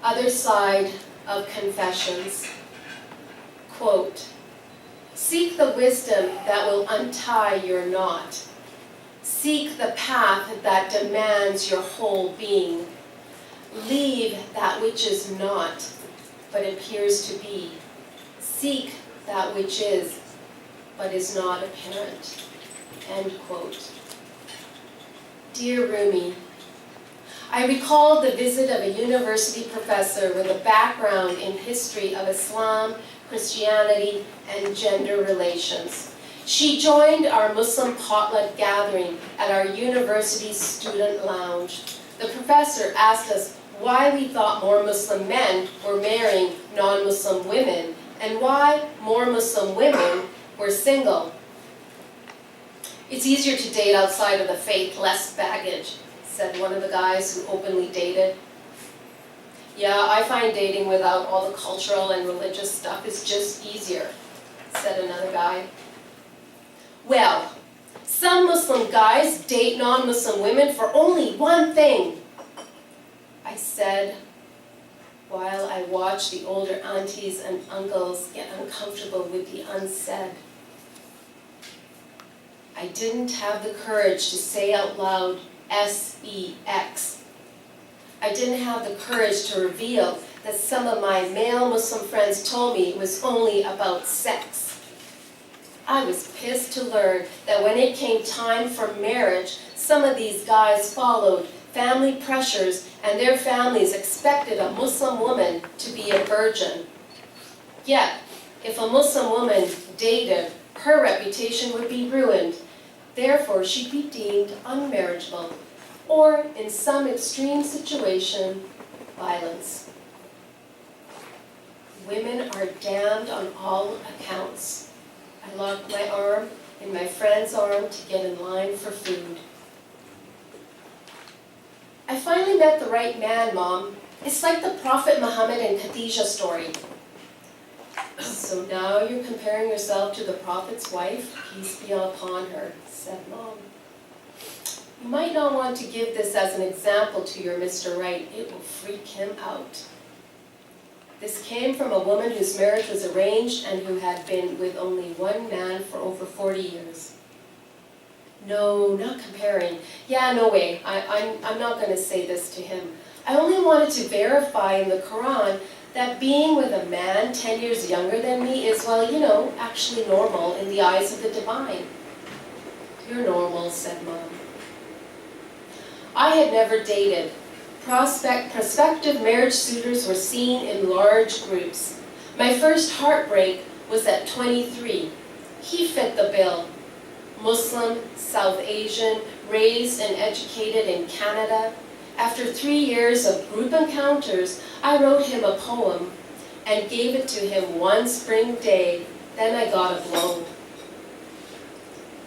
other side of Confessions. Quote, "Seek the wisdom that will untie your knot. Seek the path that demands your whole being. Leave that which is not, but appears to be. Seek that which is, but is not apparent." End quote. Dear Rumi, I recalled the visit of a university professor with a background in history of Islam, Christianity, and gender relations. She joined our Muslim potluck gathering at our university's student lounge. The professor asked us why we thought more Muslim men were marrying non-Muslim women and why more Muslim women were single. "It's easier to date outside of the faith, less baggage," said one of the guys who openly dated. "Yeah, I find dating without all the cultural and religious stuff is just easier," said another guy. "Well, some Muslim guys date non-Muslim women for only one thing," I said, while I watched the older aunties and uncles get uncomfortable with the unsaid. I didn't have the courage to say out loud, S-E-X. I didn't have the courage to reveal that some of my male Muslim friends told me it was only about sex. I was pissed to learn that when it came time for marriage, some of these guys followed family pressures and their families expected a Muslim woman to be a virgin. Yet, if a Muslim woman dated, her reputation would be ruined. Therefore, she'd be deemed unmarriageable, or in some extreme situation, violence. Women are damned on all accounts. I locked my arm in my friend's arm to get in line for food. "I finally met the right man, Mom. It's like the Prophet Muhammad and Khadijah story." "So now you're comparing yourself to the Prophet's wife? Peace be upon her," said Mom. "You might not want to give this as an example to your Mr. Right. It will freak him out." This came from a woman whose marriage was arranged and who had been with only one man for over 40 years. "No, not comparing. Yeah, no way. I'm not going to say this to him. I only wanted to verify in the Quran that being with a man 10 years younger than me is, well, you know, actually normal in the eyes of the divine." "You're normal," said Mom. I had never dated. Prospective marriage suitors were seen in large groups. My first heartbreak was at 23. He fit the bill. Muslim, South Asian, raised and educated in Canada. After 3 years of group encounters, I wrote him a poem and gave it to him one spring day. Then I got a blow.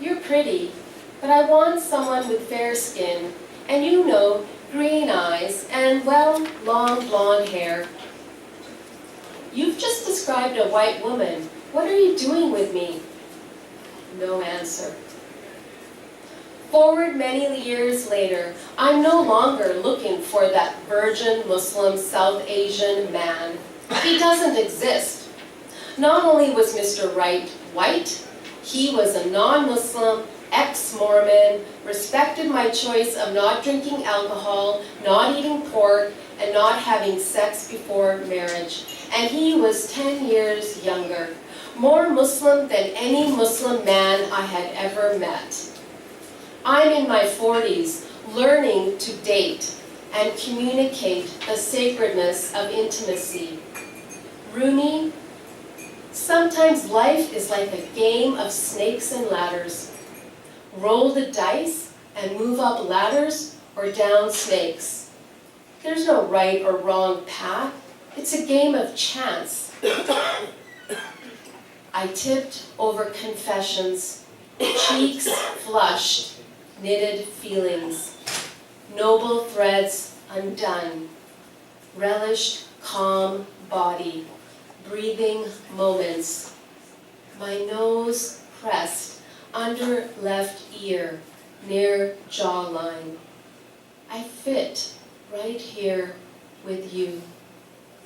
"You're pretty, but I want someone with fair skin, and you know, green eyes, and, well, long blonde hair." "You've just described a white woman. What are you doing with me?" No answer. Forward many years later, I'm no longer looking for that virgin Muslim South Asian man. He doesn't exist. Not only was Mr. Right white, he was a non-Muslim, ex-Mormon, respected my choice of not drinking alcohol, not eating pork, and not having sex before marriage. And he was 10 years younger, more Muslim than any Muslim man I had ever met. I'm in my 40s, learning to date and communicate the sacredness of intimacy. Rumi, sometimes life is like a game of snakes and ladders. Roll the dice and move up ladders or down snakes. There's no right or wrong path. It's a game of chance. I tipped over confessions, cheeks flushed, knitted feelings, noble threads undone, relished calm body, breathing moments, my nose pressed under left ear, near jawline. I fit right here with you.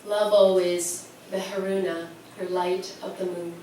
Love always Meharoona, her light of the moon.